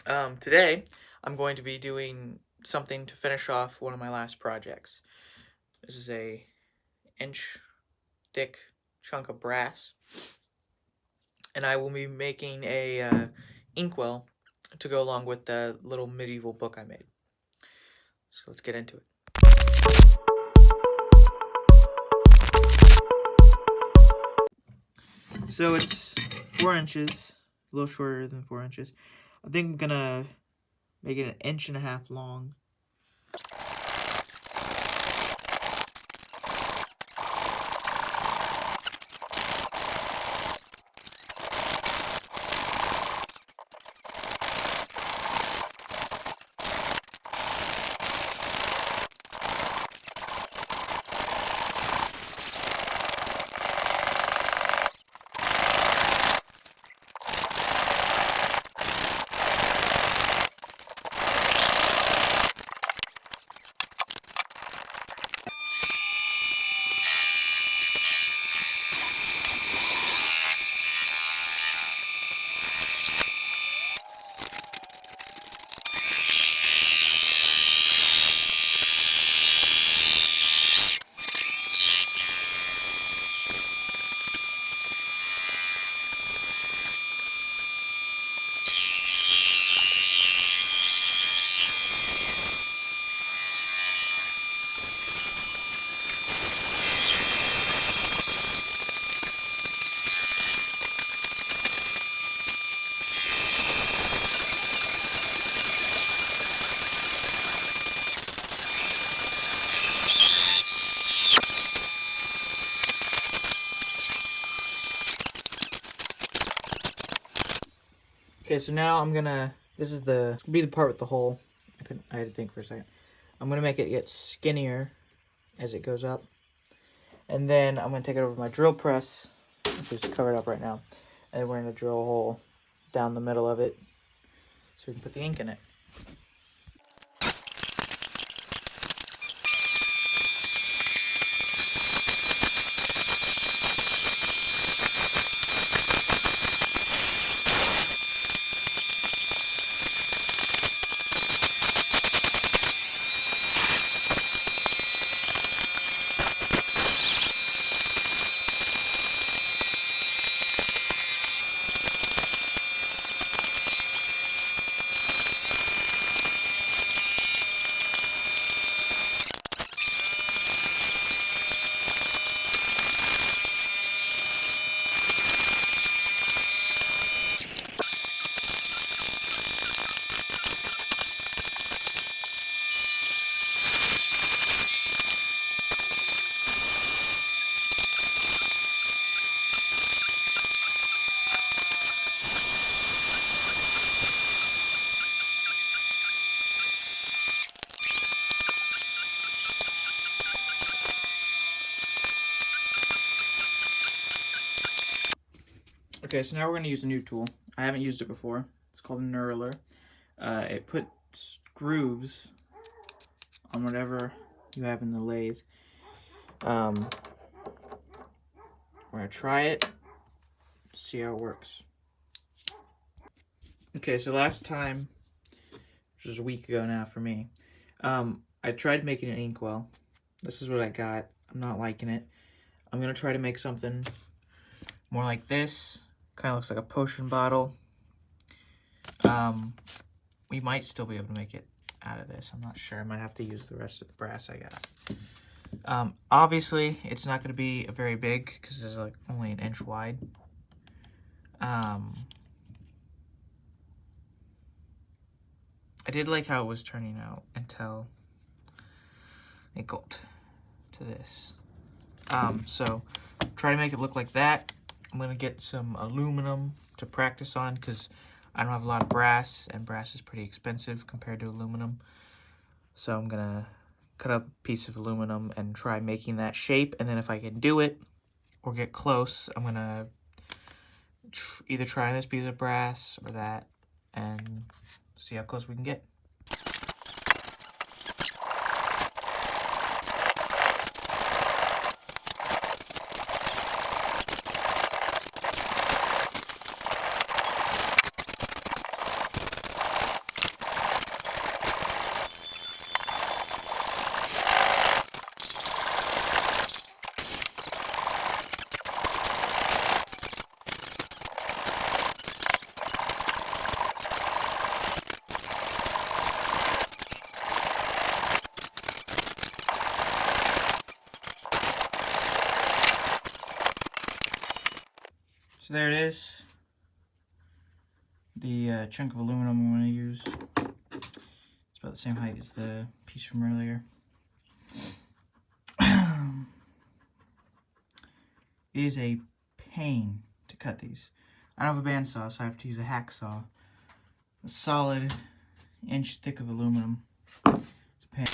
Today, I'm going to be doing something to finish off one of my last projects. This is a inch thick chunk of brass, and I will be making a inkwell to go along with the little medieval book I made. So let's get into it. So it's 4 inches, a little shorter than 4 inches. I think I'm gonna make it 1.5 inches long. Okay, so now I'm gonna. This is the be the part with the hole. I had to think for a second. I'm gonna make it get skinnier as it goes up, and then I'm gonna take it over to my drill press, which is covered up right now, and we're gonna drill a hole down the middle of it so we can put the ink in it. Okay, so now we're going to use a new tool. I haven't used it before. It's called a knurler. It puts grooves on whatever you have in the lathe. We're going to try it, see how it works. Okay, so last time, which was a week ago now for me, I tried making an inkwell. This is what I got. I'm not liking it. I'm going to try to make something more like this. Kind of looks like a potion bottle. We might still be able to make it out of this. I'm not sure. I might have to use the rest of the brass I got. Obviously, it's not going to be very big because it's like only 1 inch wide. I did like how it was turning out until it got to this. So try to make it look like that. I'm going to get some aluminum to practice on because I don't have a lot of brass, and brass is pretty expensive compared to aluminum. So I'm going to cut up a piece of aluminum and try making that shape, and then if I can do it or get close, I'm going to either try this piece of brass or that and see how close we can get. So there it is. The chunk of aluminum I'm going to use. It's about the same height as the piece from earlier. It is a pain to cut these. I don't have a bandsaw, so I have to use a hacksaw. A solid inch thick of aluminum. It's a pain.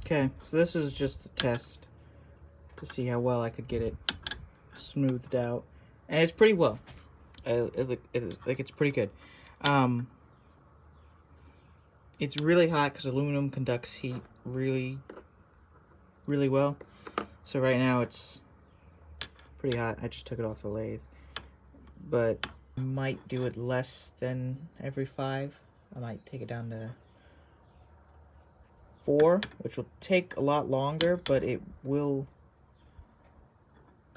Okay, so this was just a test to see how well I could get it smoothed out, and it's pretty well. It's pretty good. It's really hot because aluminum conducts heat really well. So right now it's pretty hot. I just took it off the lathe, but I might do it less than every 5. I might take it down to 4, which will take a lot longer, but it will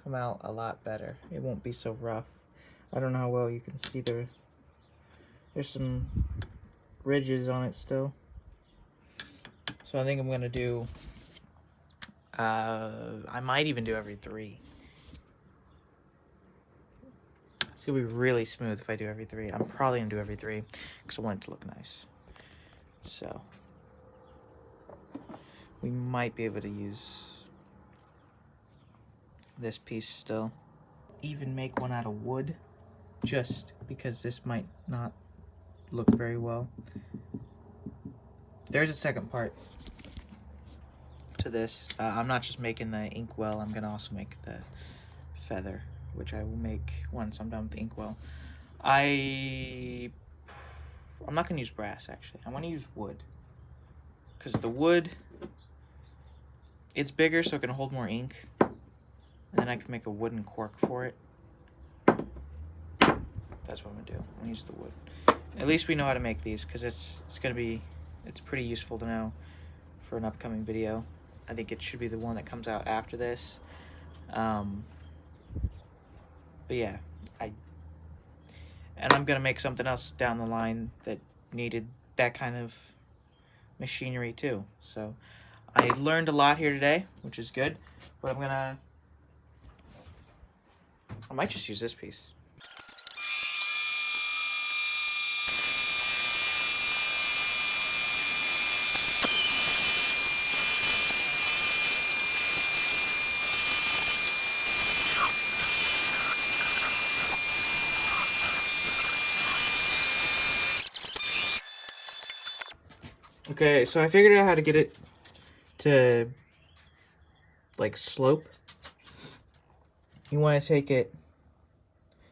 come out a lot better. It won't be so rough. I don't know how well you can see there's some ridges on it still. So I think I'm gonna do I might even do every 3. It's gonna be really smooth if I do every 3. I'm probably gonna do every 3 because I want it to look nice. So we might be able to use this piece still. Even make one out of wood, just because this might not look very well. There's a second part to this. I'm not just making the Inkwell, I'm gonna also make the feather, which I will make once I'm done with the Inkwell. I'm not gonna use brass actually. I wanna use wood. Because the wood, it's bigger so it can hold more ink. And then I can make a wooden cork for it. That's what I'm gonna do. I'm gonna use the wood. At least we know how to make these because it's pretty useful to know for an upcoming video. I think it should be the one that comes out after this. But yeah, and I'm gonna make something else down the line that needed that kind of machinery too. So I learned a lot here today, which is good, but I might just use this piece. Okay, so I figured out how to get it to like slope. You want to take it,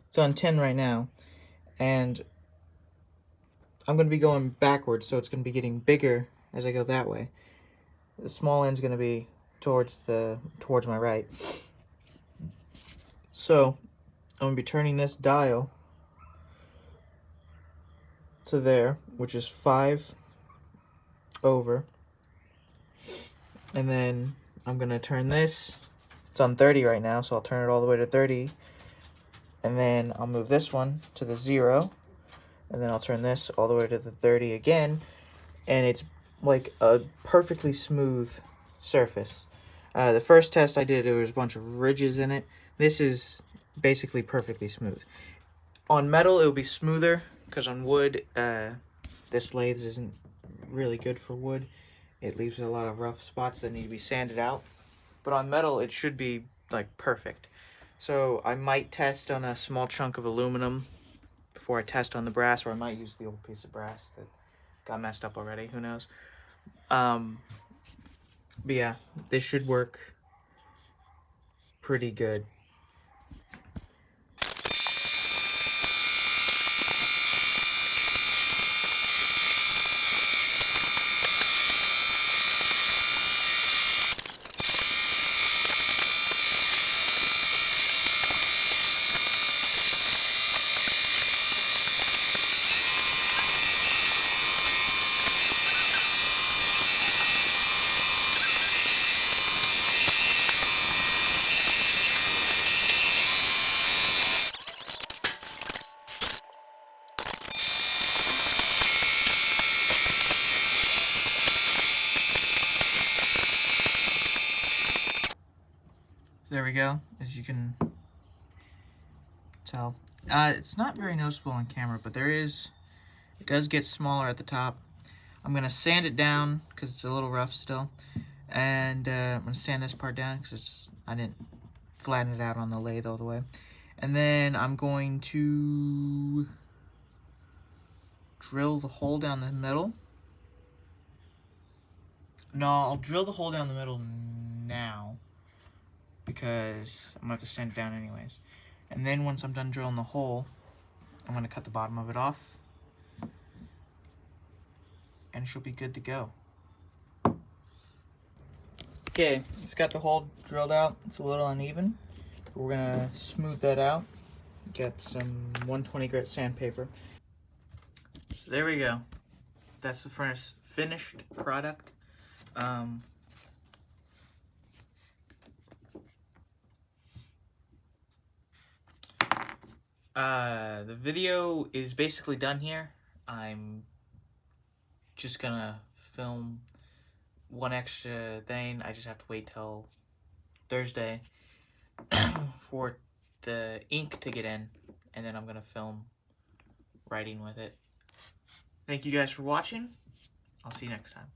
it's on 10 right now, and I'm going to be going backwards, so it's going to be getting bigger as I go that way. The small end's going to be towards my right. So I'm going to be turning this dial to there, which is 5 over, and then I'm going to turn this. It's on 30 right now, so I'll turn it all the way to 30, and then I'll move this one to the 0, and then I'll turn this all the way to the 30 again, and it's like a perfectly smooth surface. The first test I did, there was a bunch of ridges in it. This is basically perfectly smooth. On metal, it'll be smoother, because on wood, this lathe isn't really good for wood. It leaves a lot of rough spots that need to be sanded out. But on metal, it should be like perfect. So I might test on a small chunk of aluminum before I test on the brass, or I might use the old piece of brass that got messed up already. Who knows? But yeah, this should work pretty good. So there we go, as you can tell. It's not very noticeable on camera, but it does get smaller at the top. I'm going to sand it down because it's a little rough still. And I'm going to sand this part down because I didn't flatten it out on the lathe all the way. And then I'm going to drill the hole down the middle. No, I'll drill the hole down the middle now because I'm going to have to sand it down anyways. And then once I'm done drilling the hole, I'm going to cut the bottom of it off. And she'll be good to go. Okay, it's got the hole drilled out. It's a little uneven, but we're gonna smooth that out. Get some 120 grit sandpaper. So there we go. That's the finished product. The video is basically done here. I'm just gonna film one extra thing. I just have to wait till Thursday for the ink to get in, and then I'm gonna film writing with it. Thank you guys for watching. I'll see you next time.